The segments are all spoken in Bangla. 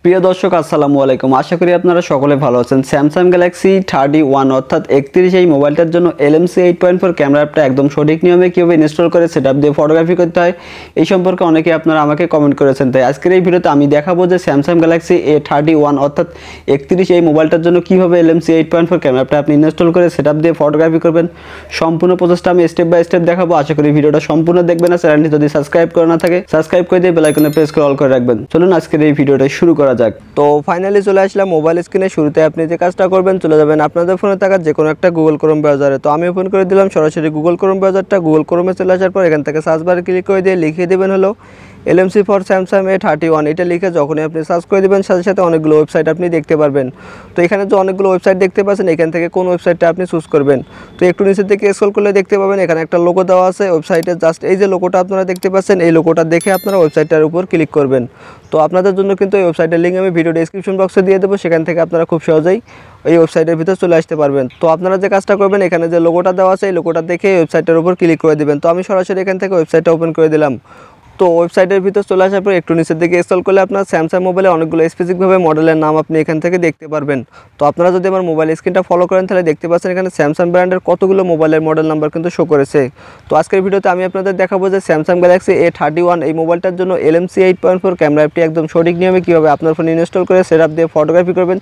প্রিয় দর্শক আসসালামু আলাইকুম। আশা করি আপনারা সকলে ভালো আছেন। স্যামসাং গ্যালাক্সি 31 অর্থাৎ 31 এই মোবাইলটার জন্য LMC 8.4 ক্যামেরা অ্যাপটা একদম সঠিক নিয়মে কীভাবে ইনস্টল করে সেটআপ দিয়ে ফটোগ্রাফি করতে হয় এই সম্পর্কে অনেকে আপনারা আমাকে কমেন্ট করেছেন। তাই আজকের এই ভিডিওতে আমি দেখাবো যে স্যামসাং গ্যালাক্সি A31 অর্থাৎ 31 এই মোবাইলটার জন্য কীভাবে LMC 8.4 ক্যামেরা অ্যাপটা আপনি ইনস্টল করে সেটআপ দিয়ে ফটোগ্রাফি করবেন। সম্পূর্ণ প্রসেসটা আমি স্টেপ বাই স্টেপ দেখাবো। আশা করি ভিডিওটা সম্পূর্ণ দেখবেন। আর চ্যানেলটি যদি সাবস্ক্রাইব করা না থাকে সাবস্ক্রাইব করে দিয়ে বেল আইকনে প্রেস করে অল করে রাখবেন। চলুন আজকের এই ভিডিওটা শুরু করা যাক। তো ফাইনালি চলে আসলাম মোবাইল স্ক্রিনে। শুরুতে আপনি যে কাজটা করবেন, চলে যাবেন আপনাদের ফোনে থাকা যে কোনো একটা গুগল ক্রোম ব্রাউজারে। তো আমি ওপেন করে দিলাম সরাসরি গুগল ক্রোম ব্রাউজারটা। গুগল ক্রোমে চলে আসার পর এখান থেকে সার্চ বারে ক্লিক করে দিয়ে লিখিয়ে দেবেন হলো LMC ফর স্যামসাং A31। এটা লিখে যখনই আপনি সার্চ করে দেবেন সাথে সাথে অনেকগুলো ওয়েবসাইট আপনি দেখতে পারবেন। তো এখানে যে অনেকগুলো ওয়েবসাইট দেখতে পাচ্ছেন, এখান থেকে কোন ওয়েবসাইটটা আপনি চুজ করবেন। তো একটু নিচের দিকে স্ক্রল করলে দেখতে পাবেন এখানে একটা লোগো দেওয়া আছে ওয়েবসাইটে। জাস্ট এই যে লোগোটা আপনারা দেখতে পাচ্ছেন, এই লোগোটা দেখে আপনারা ওয়েবসাইটটার উপর ক্লিক করবেন। তো আপনাদের জন্য কিন্তু এই ওয়েবসাইটের লিঙ্ক আমি ভিডিও ডেসক্রিপশন বক্সে দিয়ে দেবো, সেখান থেকে আপনারা খুব সহজেই এই ওয়েবসাইটের ভিতর চলে আসতে পারবেন। তো আপনারা যে কাজটা করবেন, এখানে যে লোগোটা দেওয়া আছে এই লোগোটা দেখে ওয়েবসাইটের উপর ক্লিক করে দেবেন। তো আমি সরাসরি এখান থেকে ওয়েবসাইটটা ওপেন করে দিলাম। তো ওয়েবসাইটের ভিতর চলে আসার পর একটু নিচের দিকে স্ক্রল করলে আপনার স্যামসাং মোবাইলে অনেকগুলো স্পেসিফিকভাবে মডেলের নাম আপনি এখান থেকে দেখতে পারবেন। তো আপনারা যদি আমার মোবাইল স্ক্রিনটা ফলো করেন তাহলে দেখতে পাচ্ছেন এখানে স্যামসাং ব্র্যান্ডের কতগুলো মোবাইলের মডেল নাম্বার কিন্তু শো করেছে। তো আজকের ভিডিওতে আমি আপনাদের দেখাবো যে স্যামসাং গ্যালাক্সি A31 এই মোবাইলটার জন্য LMC 8.4 ক্যামেরা অ্যাপটি একদম সঠিক নিয়মে কীভাবে আপনার ফোনে ইনস্টল করে সেটআপ দিয়ে ফটোগ্রাফি করবেন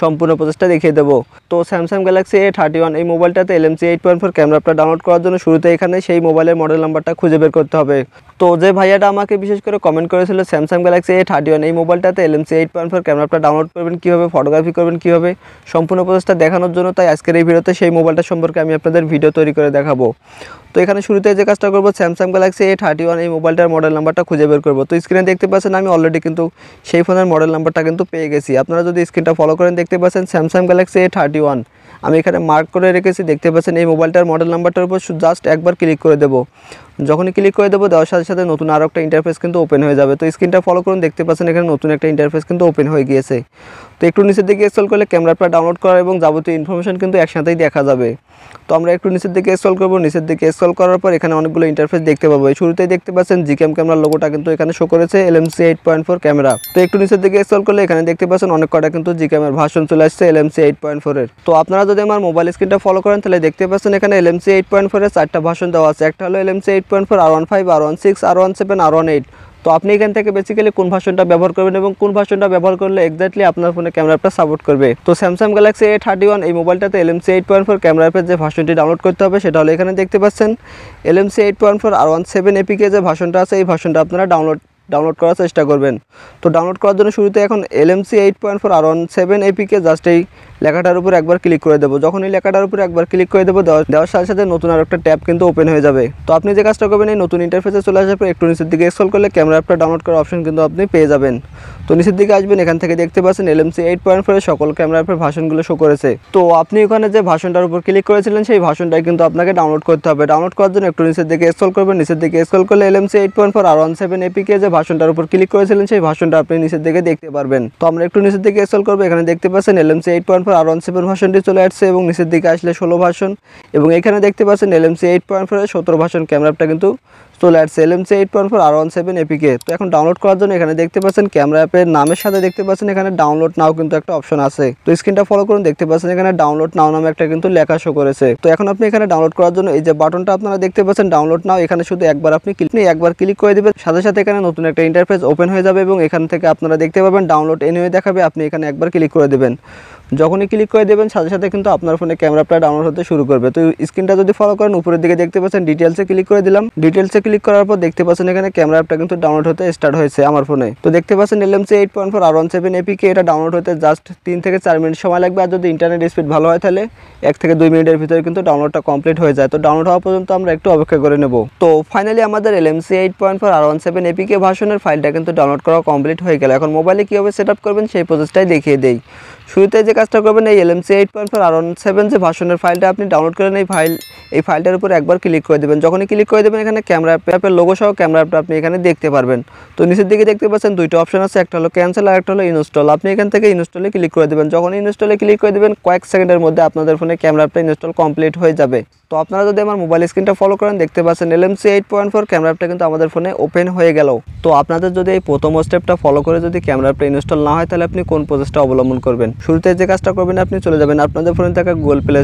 সম্পূর্ণ প্রসেসটা দেখিয়ে দেবো। তো স্যামসাং গ্যালাক্সি A31 এই মোবাইলটাতে LMC 8.4 ক্যামেরা অ্যাপটা ডাউনলোড করার জন্য শুরুতে এখানে সেই মোবাইলের মডেল নাম্বারটা খুঁজে বের করতে হবে। তো যে ভাইয়াটা আমাকে বিশেষ করে কমেন্ট করেছিল স্যামসাং গ্যালাক্সি A31 এই মোবাইলটাতে LMC 8.4 ক্যামেরা অ্যাপটা ডাউনলোড করবেন কীভাবে, ফটোগ্রাফি করবেন কীভাবে, সম্পূর্ণ প্রসেসটা দেখানোর জন্য তাই আজকের এই ভিডিওতে সেই মোবাইলটা সম্পর্কে আমি আপনাদের ভিডিও তৈরি করে দেখাবো। তো এখানে শুরুতে যে কাজটা করবো, স্যামসাং গ্যালাক্সি A31 এই মোবাইলটার মডেল নাম্বারটা খুঁজে বের করবো। তো স্ক্রিনে দেখতে পাচ্ছেন আমি অলরেডি কিন্তু সেই ফোনের মডেল নাম্বারটা কিন্তু পেয়ে গেছি। আপনারা যদি স্ক্রিনটা ফলো করেন দেখতে পাচ্ছেন স্যামসাং গ্যালাক্সি A31 আমি এখানে মার্ক করে রেখেছি। দেখতে পাচ্ছেন এই মোবাইলটার মডেল নাম্বারটার উপর জাস্ট একবার ক্লিক করে দেবো। যখনই ক্লিক করে দেবো দেওয়ার সাথে সাথে নতুন আরও একটা ইন্টারফেস কিন্তু ওপেন হয়ে যাবে। তো স্ক্রিনটা ফলো করুন, দেখতে পাচ্ছেন এখানে নতুন একটা ইন্টারফেস কিন্তু ওপেন হয়ে গিয়েছে। তো একটু নিচের দিকে স্ক্রল করলে ক্যামেরাটা ডাউনলোড করা এবং যাবতীয় ইনফরমেশন কিন্তু একসাথেই দেখা যাবে। তো আমরা একটু নিচের দিকে স্ক্রল করবো। নিচের দিকে স্ক্রল করার পর এখানে অনেকগুলো ইন্টারফেস দেখতে পাবো। শুরুতেই দেখতে পাচ্ছেন জিক্যাম ক্যামেরার লোগোটা কিন্তু এখানে শো করেছে LMC 8.4 ক্যামেরা। তো একটু নিচের দিকে স্ক্রল করলে এখানে দেখতে পাচ্ছেন অনেক কটা কিন্তু জিক্যামের ভার্সন চলে আসছে LMC 8.4 এর। তো আপনারা যদি আমার মোবাইল স্ক্রিনটা ফলো করেন তাহলে দেখতে পাচ্ছেন এখানে LMC 8.4 এর 4টা ভার্সন দেওয়া আছে। একটা হলো LMC 8.4 R15 R16 R17 R18। তো আপনি এখান থেকে বেসিক্যালি কোন ভার্সনটা ব্যবহার করবেন এবং কোন ভার্সনটা ব্যবহার করলে এক্স্যাক্টলি আপনার ফোনে ক্যামেরা অ্যাপটা সাপোর্ট করবে। তো স্যামসাং গ্যালাক্সি A31 এই মোবাইলটাতে LMC 8.4 ক্যামেরা অ্যাপের যে ভার্সনটি ডাউনলোড করতে হবে সেটা হলো এখানে দেখতে পাচ্ছেন LMC 8.4 R17 APK যে ভার্সনটা আছে এই ভার্সনটা আপনারা ডাউনলোড করার চেষ্টা করবেন। তো ডাউনলোড করার জন্য শুরুতে এখন LMC 8.4 R17 APK জাস্ট এই লেখাটার উপর একবার ক্লিক করে দেবো। যখন এই লেখাটার উপর একবার ক্লিক করে দেবো দেওয়ার সাথে সাথে নতুন আর একটা ট্যাব কিন্তু ওপেন হয়ে যাবে। তো আপনি যে কাজটা করবেন, এই নতুন ইন্টারফেসে চলে আসার পর একটু নিচের দিকে স্ক্রল করলে ক্যামেরা অ্যাপটা ডাউনলোড করার অপশন কিন্তু আপনি পেয়ে যাবেন। তো নিচের দিকে আসবেন, এখান থেকে দেখতে পাচ্ছেন LMC 8.4 এর সকল ক্যামেরা অ্যাপের ভার্সনগুলো শো করেছে। তো আপনি ওখানে যে ভার্সনটার উপর ক্লিক করেছিলেন সেই ভার্সনটাই কিন্তু আপনাকে ডাউনলোড করতে হবে। ডাউনলোড করার জন্য একটু নিচের দিকে স্ক্রল করবেন। নিচের দিকে স্ক্রল করলে LMC 8.4 R17 APK যে ভার্সনটার উপর ক্লিক করেছিলেন সেই ভার্সনটা আপনি নিচের দিকে দেখতে পারবেন। তো আমরা একটু নিচের দিকে স্ক্রল করবো। এখানে দেখতে পাচ্ছেন LMC 8.4 R17 ভার্সনটি চলে আসছে এবং নিচের দিকে আসলে 16 ভার্সন এবং এখানে দেখতে পাচ্ছেন LMC 8.4 এর 17 ভার্সন ক্যামেরা অ্যাপটা কিন্তু চলে আসছে LMC 8.4 R17 APK। তো এখন ডাউনলোড করার জন্য এখানে দেখতে পাচ্ছেন ক্যামেরা অ্যাপের নামের সাথে দেখতে পাচ্ছেন এখানে ডাউনলোড নাও কিন্তু একটা অপশন আছে। তো স্ক্রিনটা ফলো করুন, দেখতে পাচ্ছেন এখানে ডাউনলোড নাও নামে একটা কিন্তু লেখা শো করেছে। তো এখন আপনি এখানে ডাউনলোড করার জন্য এই যে বাটনটা আপনারা দেখতে পাচ্ছেন ডাউনলোড নাও, এখানে শুধু একবার আপনি ক্লিক করে দিবেন। সাথে সাথে এখানে নতুন একটা ইন্টারফেস ওপেন হয়ে যাবে এবং এখান থেকে আপনারা দেখতে পাবেন ডাউনলোড এনিওয়ে দেখাবে। আপনি এখানে একবার ক্লিক করে দেবেন। যখনই ক্লিক করে দেবেন সাথে সাথে কিন্তু আপনার ফোনে ক্যামেরাটা ডাউনলোড হতে শুরু করবে। তো স্ক্রিনটা যদি ফলো করেন উপরের দিকে দেখতে পাচ্ছেন ডিটেলসে ক্লিক করে দিলাম। ডিটেলসে ক্লিক করার পর দেখতে পাচ্ছেন এখানে ক্যামেরা অ্যাপটা কিন্তু ডাউনলোড হতে স্টার্ট হয়েছে আমার ফোনে। তো দেখতে পাচ্ছেন LMC 8.4 R17 APK এটা ডাউনলোড হতে জাস্ট 3 থেকে 4 মিনিট সময় লাগবে। আর যদি ইন্টারনেট স্পিড ভালো হয় তাহলে 1 থেকে 2 মিনিটের ভিতরে কিন্তু ডাউনলোডটা কমপ্লিট হয়ে যায়। তো ডাউনলোড হওয়া পর্যন্ত আমরা একটু অপেক্ষা করে নেব। তো ফাইনালি আমাদের LMC 8.4 R17 APK ভার্সনের ফাইলটা কিন্তু ডাউনলোড করা কমপ্লিট হয়ে গেল। এখন মোবাইলে কীভাবে সেটআপ করবেন সেই প্রসেসটাই দেখিয়ে দেই। শুরুতে যে কাজটা করবেন, এই LMC 8.4 R17 যে ভার্সনের ফাইলটা আপনি ডাউনলোড করেন, এই ফাইলটার উপর একবার ক্লিক করে দেবেন। যখনই ক্লিক করে দেবেন এখানে ক্যামেরা অ্যাপের লোগো সহ ক্যামেরা অ্যাপটা আপনি এখানে দেখতে পারবেন। তো নিচের দিকে দেখতে পাচ্ছেন দুইটা অপশন আছে, একটা হলো ক্যান্সেল আর একটা হলো ইনস্টল। আপনি এখান থেকে ইনস্টলে ক্লিক করে দেবেন। যখন ইনস্টলে ক্লিক করে দেবেন কয়েক সেকেন্ডের মধ্যে আপনাদের ফোনে ক্যামেরা অ্যাপটা ইনস্টল কমপ্লিট হয়ে যাবে। তো আপনারা যদি আমার মোবাইল স্ক্রিনটা ফলো করেন দেখতে পাচ্ছেন LMC 8.4 ক্যামেরা অ্যাপটা কিন্তু আমাদের ফোনে ওপেন হয়ে গেল। তো আপনাদের যদি এই প্রথম স্টেপটা ফলো করে যদি ক্যামেরা অ্যাপটা ইনস্টল না হয় তাহলে আপনি কোন প্রসেসটা অবলম্বন করবেন? শুরুতে যে কাজটা করবেন, আপনি চলে যাবেন আপনাদের ফোনে থাকা গুগল প্লে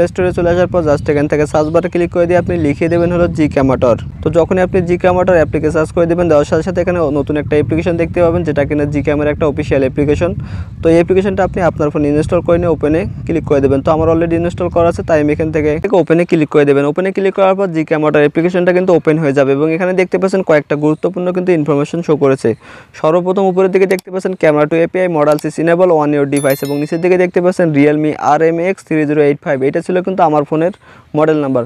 স্টোরে চলে আসার পর জাস্ট এখান থেকে সার্চ বারে ক্লিক করে দিয়ে আপনি লিখে দেবেন হলো জিক্যামাটর। তো যখনই আপনি জিক্যামাটর অ্যাপটিকে সার্চ করে দেবেন, দেওয়ার সাথে সাথে এখানে নতুন একটা অ্যাপ্লিকেশন দেখতে পাবেন যেটা কিনা জিক্যামের একটা অফিসিয়াল অ্যাপ্লিকেশন। তো এই অ্যাপ্লিকেশনটা আপনি আপনার ফোনে ইনস্টল করে নিয়ে ওপেনে ক্লিক করে দেবেন। তো আমার অলরেডি ইনস্টল করা আছে, তাই আমি এখান থেকে ওপেনে ক্লিক করে দেবেন। ওপেনে ক্লিক করার পর জিক্যামাটর অ্যাপ্লিকেশনটা কিন্তু ওপেন হয়ে যাবে এবং এখানে দেখতে পাচ্ছেন কয়েকটা গুরুত্বপূর্ণ কিন্তু ইনফরমেশন শো করেছে। সর্বপ্রথম উপরের দিকে দেখতে পাচ্ছেন ক্যামেরা টু API মডেল সিস ইনেবল অন ইউর ডিভাইস এবং নিচের দিকে দেখতে পাচ্ছেন Realme RMX 3085। এটা ছিল কিন্তু আমার ফোনের মডেল নাম্বার।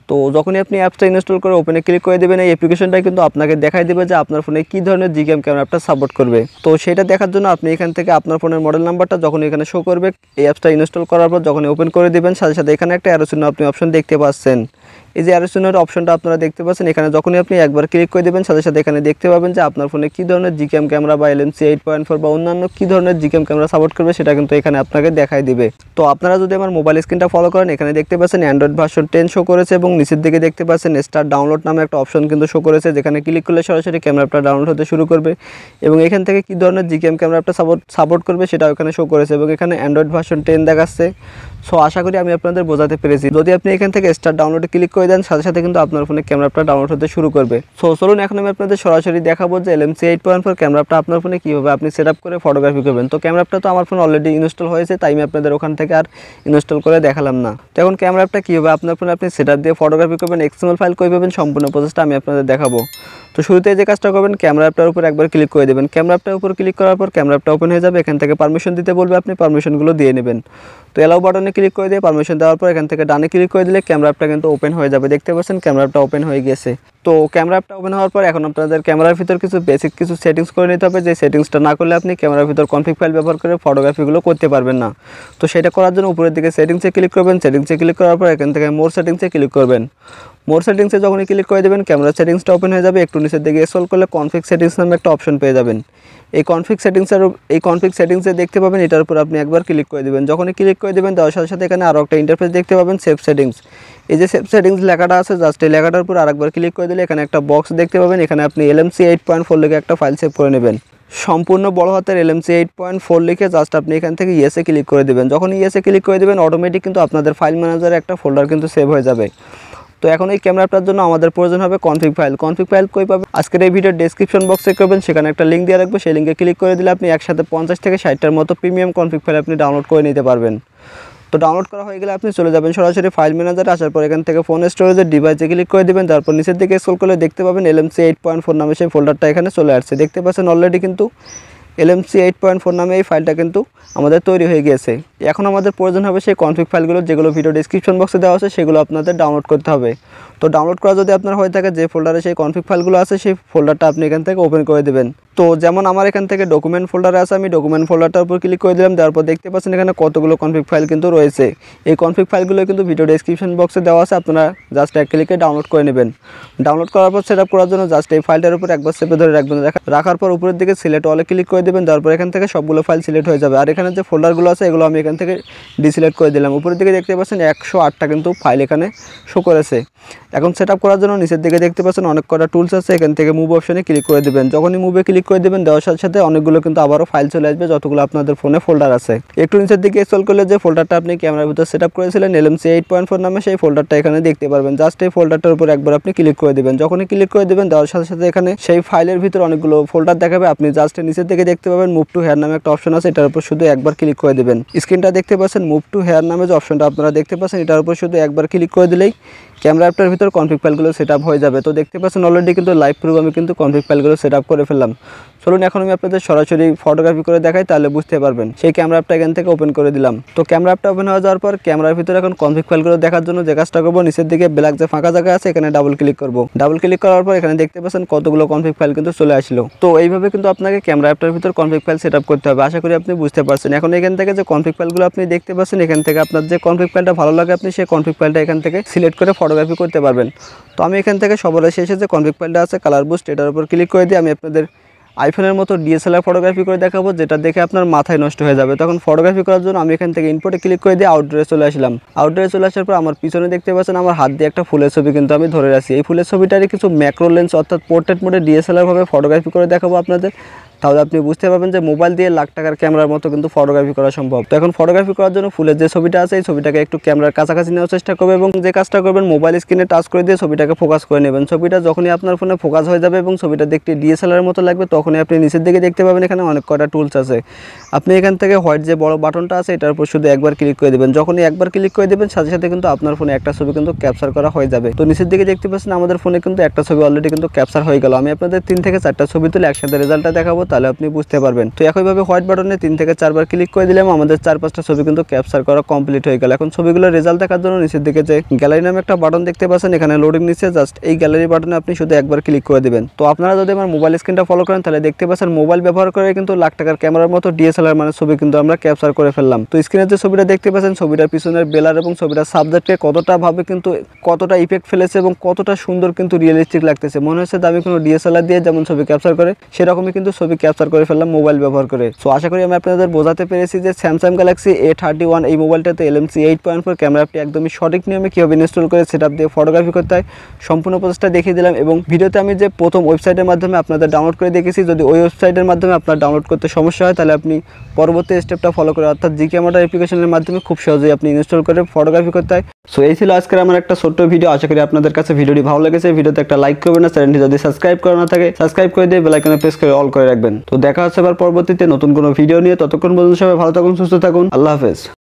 তো যখনই আপনি অ্যাপসটা ইনস্টল করে ওপেনে ক্লিক করে দেবেন, এই অ্যাপ্লিকেশনটা কিন্তু আপনাকে দেখাই দেবে যে আপনার ফোনে কী ধরনের জিক্যাম ক্যামেরা অ্যাপটা সাপোর্ট করবে। তো সেটা দেখার জন্য আপনি এখান থেকে আপনার ফোনের মডেল নাম্বারটা যখন এখানে শো করবে, এই অ্যাপসটা ইনস্টল করার পর যখন ওপেন করে দেবেন সাথে সাথে এখানে একটা অ্যারো চিহ্ন আপনি অপশন দেখতে পাচ্ছেন। এই যে অ্যারো চিহ্নের অপশনটা আপনারা দেখতে পাচ্ছেন, এখানে যখনই আপনি একবার ক্লিক করে দেবেন সাথে সাথে এখানে দেখতে পাবেন যে আপনার ফোনে কী ধরনের জিক্যাম ক্যামেরা বা LMC 8.4 বা অন্যান্য কী ধরনের জিক্যাম ক্যামেরা সাপোর্ট করবে সেটা কিন্তু এখানে আপনাকে দেখাই দিবে। তো আপনারা যদি আমার মোবাইল স্ক্রিনটা ফলো করেন, এখানে দেখতে পাচ্ছেন অ্যান্ড্রয়েড ভার্সন 10 শো করেছে এবং নিচের দিকে দেখতে পাচ্ছেন স্টার্ট ডাউনলোড নামে একটা অপশন কিন্তু শো করেছে, যেখানে ক্লিক করলে সরাসরি ক্যামেরা অ্যাপটা ডাউনলোড হতে শুরু করবে এবং এখান থেকে কী ধরনের জিক্যাম ক্যামেরা অ্যাপটা সাপোর্ট করবে সেটাও এখানে শো করেছে এবং এখানে অ্যান্ড্রয়েড ভার্সন 10 দেখাচ্ছে। সো আশা করি আমি আপনাদের বোঝাতে পেরেছি। যদি আপনি এখান থেকে স্টার্ট ডাউনলোডে ক্লিক করে দেন সাথে সাথে কিন্তু আপনার ফোনে ক্যামেরা অ্যাপটা ডাউনলোড হতে শুরু করবে। সো চলুন এখন আমি আপনাদের সরাসরি দেখাবো যে LMC 8.4 ক্যামেরা অ্যাপটা আপনার ফোনে কীভাবে আপনি সেট আপ করে ফটোগ্রাফি করবেন। তো ক্যামেরা অ্যাপটা তো আমার ফোনে অলরেডি ইনস্টল হয়েছে, তাই আমি আপনাদের ওখান থেকে আর ইনস্টল করে দেখালাম না। তো এখন ক্যামেরা অ্যাপটা কীভাবে আপনার ফোনে আপনি সেট আপ দিয়ে ফটোগ্রাফি করবেন, XML ফাইল কই পাবেন, সম্পূর্ণ প্রসেসটা আমি আপনাদের দেখাবো। তো শুরুতে যে কাজটা করবেন, ক্যামেরা অ্যাপটার উপর একবার ক্লিক করে দেবেন। ক্যামেরা অ্যাপটার উপর ক্লিক করার পর ক্যামেরা অ্যাপটা ওপেন হয়ে যাবে। এখান থেকে পারমিশন দিতে বলবে, আপনি পারমিশনগুলো দিয়ে নেবেন। তো অ্যালাউ বাটনে ক্লিক করে দিয়ে পারমিশন দেওয়ার পর এখান থেকে ডানে ক্লিক করে দিলে ক্যামেরা অ্যাপটা কিন্তু ওপেন হয়ে যাবে। দেখতে পাচ্ছেন ক্যামেরা অ্যাপটা ওপেন হয়ে গেছে। তো ক্যামেরা অ্যাপটা ওপেন হওয়ার পর এখন আপনাদের ক্যামেরার ভিতর কিছু বেসিক কিছু সেটিংস করে নিতে হবে, যে সেটিংসটা না করলে আপনি ক্যামেরার ভিতর কনফিগ ফাইল ব্যবহার করে ফটোগ্রাফিগুলো করতে পারবেন না। তো সেটা করার জন্য উপরের দিকে সেটিংসে ক্লিক করবেন। সেটিংসে ক্লিক করার পর এখান থেকে মোর সেটিংসে ক্লিক করবেন। মোর সেটিংসে যখনই ক্লিক করে দেবেন ক্যামেরা সেটিংসটা ওপেন হয়ে যাবে। একটু নিচের দিকে স্ক্রল করলে কনফিগ সেটিংস নামে একটা অপশন পেয়ে যাবেন। এই কনফিগ সেটিংসে দেখতে পাবেন, এটার উপর আপনি একবার ক্লিক করে দেবেন। যখনই ক্লিক করে দেবেন দেওয়ার সাথে সাথে এখানে আরও একটা ইন্টারফেস দেখতে পাবেন, সেভ সেটিংস। এই যে সেভ সেটিংস লেখাটা আছে, জাস্ট এই লেখাটার উপর আরেকবার ক্লিক করে দিলে এখানে একটা বক্স দেখতে পাবেন। এখানে আপনি LMC 8.4 লিখে একটা ফাইল সেভ করে নেবেন। সম্পূর্ণ বড় হাতের LMC 8.4 লিখে জাস্ট আপনি এখান থেকে ইয়েসে ক্লিক করে দেবেন। যখন ইয়েসে ক্লিক করে দেবেন অটোমেটিক কিন্তু আপনাদের ফাইল ম্যানেজারে একটা ফোল্ডার কিন্তু সেভ হয়ে যাবে। তো এখন এই ক্যামেরাটার জন্য আমাদের প্রয়োজন হবে কনফিগ ফাইল কই পাবেন? আজকের এই ভিডিওর ডেসক্রিপশন বক্সে করবেন, সেখানে একটা লিঙ্ক দিয়ে রাখবো। সেই লিঙ্কে ক্লিক করে দিলে আপনি একসাথে 50 থেকে 60টার মতো প্রিমিয়াম কনফিগ ফাইল আপনি ডাউনলোড করে নিতে পারবেন। তো ডাউনলোড করা হয়ে গেলে আপনি চলে যাবেন সরাসরি ফাইল ম্যানেজারে। আসার পর এখান থেকে ফোন স্টোরেজের ডিভাইসে ক্লিক করে দেবেন। তারপর নিচের দিকে স্ক্রল করলে দেখতে পাবেন LMC 8.4 নামে সেই ফোল্ডারটা এখানে চলে আসছে। দেখতে পাচ্ছেন অলরেডি কিন্তু LMC 8.4 নামে এই ফাইলটা কিন্তু আমাদের তৈরি হয়ে গিয়েছে। এখন আমাদের প্রয়োজন হবে সেই কনফিগ ফাইলগুলো, যেগুলো ভিডিও ডেসক্রিপশন বক্সে দেওয়া আছে, সেগুলো আপনাদের ডাউনলোড করতে হবে। তো ডাউনলোড করা যদি আপনার হয়ে থাকে, যে ফোল্ডারে সেই কনফিগ ফাইলগুলো আছে সেই ফোল্ডারটা আপনি এখান থেকে ওপেন করে দেবেন। তো যেমন আমার এখান থেকে ডকুমেন্ট ফোল্ডারে আছে, আমি ডকুমেন্ট ফোল্ডারটার উপর ক্লিক করে দিলাম। দেওয়ার পর দেখতে পাচ্ছেন এখানে কতগুলো কনফিগ ফাইল কিন্তু রয়েছে। এই কনফিগ ফাইলগুলো কিন্তু ভিডিও ডেসক্রিপশন বক্সে দেওয়া আছে, আপনারা জাস্ট এক ক্লিকে ডাউনলোড করে নেবেন। ডাউনলোড করার পর সেট আপ করার জন্য জাস্ট এই ফাইলটার উপর একবার চেপে ধরে রাখবেন। রাখার পর উপরের দিকে সিলেক্ট অলে ক্লিক করে দেবেন। তারপর এখান থেকে সবগুলো ফাইল সিলেক্ট হয়ে যাবে। আর এখানে যে ফোল্ডারগুলো আছে এগুলো আমি এখান থেকে ডিসিলেক্ট করে দিলাম। উপরের দিকে দেখতে পাচ্ছেন 108টা কিন্তু ফাইল এখানে শো করেছে। এখন সেট আপ করার জন্য নিচের দিকে দেখতে পাচ্ছেন অনেক কটা টুলস আছে, এখান থেকে মুভ অপশনে ক্লিক করে দেবেন। যখনই মুভে ক্লিক করে দেবেন দেওয়ার সাথে সাথে অনেকগুলো কিন্তু আবারও ফাইল চলে আসবে, যতগুলো আপনাদের ফোনে ফোল্ডার আছে। একটু নিচের দিকে স্ক্রল করলে যে ফোল্ডারটা আপনি ক্যামেরার ভিতর সেট আপ করেছিলেন LMC 8.4 নামে, সেই ফোল্ডারটা এখানে দেখতে পারবেন। জাস্ট এই ফোল্ডারটার উপর একবার আপনি ক্লিক করে দেবেন। যখনই ক্লিক করে দেবেন দেওয়ার সাথে সাথে এখানে সেই ফাইলের ভিতর অনেকগুলো ফোল্ডার দেখাবে। আপনি জাস্ট নিচের দিকে দেখতে পাবেন মুভ টু হেয়ার নামে একটা অপশন আছে, এটার উপর শুধু একবার ক্লিক করে দেবেন। স্ক্রিনটা দেখতে পাচ্ছেন মুভ টু হেয়ার নামে যে অপশনটা আপনারা দেখতে পাচ্ছেন, এটার উপর শুধু একবার ক্লিক করে দিলেই ক্যামেরা অ্যাপটার ভিতর কনফিগ ফাইলগুলো সেট আপ হয়ে যাবে। তো দেখতে পাচ্ছেন অলরেডি কিন্তু লাইভ প্রোগ্রামে কিন্তু কনফিগ ফাইলগুলো সেট আপ করে ফেললাম। চলুন এখন আমি আপনাদের সরাসরি ফটোগ্রাফি করে দেখাই, তাহলে বুঝতে পারবেন। সেই ক্যামেরা অ্যাপটা এখান থেকে ওপেন করে দিলাম। তো ক্যামেরা অ্যাপটা ওপেন হয়ে যাওয়ার পর ক্যামেরার ভিতরে এখন কনফিগ ফাইলগুলো দেখার জন্য যে কাজটা করবো, নিচের দিকে ব্ল্যাক যে ফাঁকা জায়গা আছে এখানে ডাবল ক্লিক করব। ডাবল ক্লিক করার পর এখানে দেখতে পাচ্ছেন কতগুলো কনফিগ ফাইল কিন্তু চলে আসলো। তো এইভাবে কিন্তু আপনাকে ক্যামেরা অ্যাপটার ভিতর কনফিগ ফাইল সেট আপ করতে হবে। আশা করি আপনি বুঝতে পারছেন। এখন এখান থেকে যে কনফিগ ফাইলগুলো আপনি দেখতে পাচ্ছেন, এখান থেকে আপনার যে কনফিগ ফাইলটা ভালো লাগে আপনি সেই কনফিগ ফাইলটা এখান থেকে সিলেক্ট করে ফটোগ্রাফি করতে পারবেন। তো আমি এখান থেকে সবার শেষে যে কনফিগ ফাইলটা আছে কালার বুস্ট, এটার উপর ক্লিক করে দিয়ে আমি আপনাদের আইফোনের মতো ডিএসএলআর ফটোগ্রাফি করে দেখাবো, যেটা দেখে আপনার মাথায় নষ্ট হয়ে যাবে। তখন ফটোগ্রাফি করার জন্য আমি এখান থেকে ইনপুটে ক্লিক করে দিয়ে আউটডোরে চলে আসলাম। আউটডোরে চলে আসার পর আমার পিছনে দেখতে পাচ্ছেন আমার হাত দিয়ে একটা ফুলের ছবি কিন্তু আমি ধরে রাখছি। এই ফুলের ছবিটারই কিছু ম্যাক্রো লেন্স অর্থাৎ পোর্ট্রেট মোডে ডিএসএলআর ভাবে ফটোগ্রাফি করে দেখাবো আপনাদের। তাহলে আপনি বুঝতে পারবেন যে মোবাইল দিয়ে লাখ টাকার ক্যামেরার মতো কিন্তু ফটোগ্রাফি করা সম্ভব। তো এখন ফটোগ্রাফি করার জন্য ফুলের যে ছবিটা আছে এই ছবিটাকে একটু ক্যামেরার কাছাকাছি নেওয়ার চেষ্টা করবে এবং যে কাজটা করবেন মোবাইল স্ক্রিনে টাচ করে দিয়ে ছবিটাকে ফোকাস করে নেবেন। ছবিটা যখনই আপনার ফোনে ফোকাস হয়ে যাবে এবং ছবিটা দেখতে ডিএসএলআর মতো লাগবে, তখনই আপনি নিচের দিকে দেখতে পাবেন এখানে অনেক কয়টা টুলস আছে। আপনি এখান থেকে হোয়াইট যে বড় বাটনটা আছে এটার উপর শুধু একবার ক্লিক করে দেবেন। যখনই একবার ক্লিক করে দেবেন সাথে সাথে কিন্তু আপনার ফোনে একটা ছবি কিন্তু ক্যাপচার করা হয়ে যাবে। তো নিচের দিকে দেখতে পাচ্ছেন আমাদের ফোনে কিন্তু একটা ছবি অলরেডি কিন্তু ক্যাপচার হয়ে গেল। আমি আপনাদের 3 থেকে 4টা ছবি তুলে একসাথে রেজাল্টটা দেখাবো, তাহলে আপনি বুঝতে পারবেন। তো একইভাবে হোয়াইট বাটনে 3 থেকে 4 বার ক্লিক করে দিলাম, আমাদের 4-5টা ছবি কিন্তু ক্যাপচার করা কমপ্লিট হয়ে গেল। এখন ছবিগুলোর রেজাল্ট দেখার জন্য নিচের দিকে যে গ্যালারি নামে একটা বাটন দেখতে পাচ্ছেন, এখানে লোডিং নিচে জাস্ট এই গ্যালারি বাটনে আপনি শুধু একবার ক্লিক করে দিবেন। তো আপনারা যদি আমার মোবাইল স্ক্রিনটা ফলো করেন তাহলে দেখতে পাচ্ছেন মোবাইল ব্যবহার করে কিন্তু লাখ টাকার ক্যামেরার মতো ডিএসএলআর মানে ছবি কিন্তু আমরা ক্যাপচার করে ফেললাম। তো স্ক্রিনে যে ছবিটা দেখতে পাচ্ছেন, ছবিটার পিছনের বেলার এবং ছবিটার সাবজেক্টে কতটা ইফেক্ট ফেলেছে এবং কতটা সুন্দর কিন্তু রিয়েলিস্টিক লাগতেছে। মনে হচ্ছে আমি কোনো ডিএসএলআর দিয়ে যেমন ছবি ক্যাপচার করে সেরকমই কিন্তু ছবি ক্যাপচার করে ফেললাম মোবাইল ব্যবহার করে। সো আশা করি আমি আপনাদের বোঝাতে পেরেছি যে স্যামসাং গ্যালাক্সি A31 এই মোবাইলটাতে LMC 8.4 ক্যামেরা অ্যাপটি একদমই সঠিক নিয়মে কীভাবে ইনস্টল করে সেটআপ দিয়ে ফটোগ্রাফি করতে হয় সম্পূর্ণ প্রসেসটা দেখিয়ে দিলাম। এবং ভিডিওতে আমি যে প্রথম ওয়েবসাইটের মাধ্যমে আপনাদের ডাউনলোড করে দেখেছি, যদি ওই ওয়েবসাইটের মাধ্যমে আপনার ডাউনলোড করতে সমস্যা হয় তাহলে আপনি পরবর্তী স্টেপটা ফলো করে অর্থাৎ জি ক্যামেরা অ্যাপ্লিকেশনের মাধ্যমে খুব সহজেই আপনি ইনস্টল করে ফটোগ্রাফি করতে হয়। সো এই ছিল আজকের আমার একটা ছোট্ট ভিডিও। আশা করি আপনাদের কাছে ভিডিওটি ভালো লেগেছে। ভিডিওতে একটা লাইক করবেন, না চ্যানেলটি যদি সাবস্ক্রাইব করা না থাকে সাবস্ক্রাইব করে দিয়ে বেল আইকনে প্রেস করে অল করে রাখবেন। তো দেখা হচ্ছে আবার পরবর্তীতে নতুন কোনো ভিডিও নিয়ে। ততক্ষণ পর্যন্ত সবাই ভালো থাকুন, সুস্থ থাকুন। আল্লাহ হাফেজ।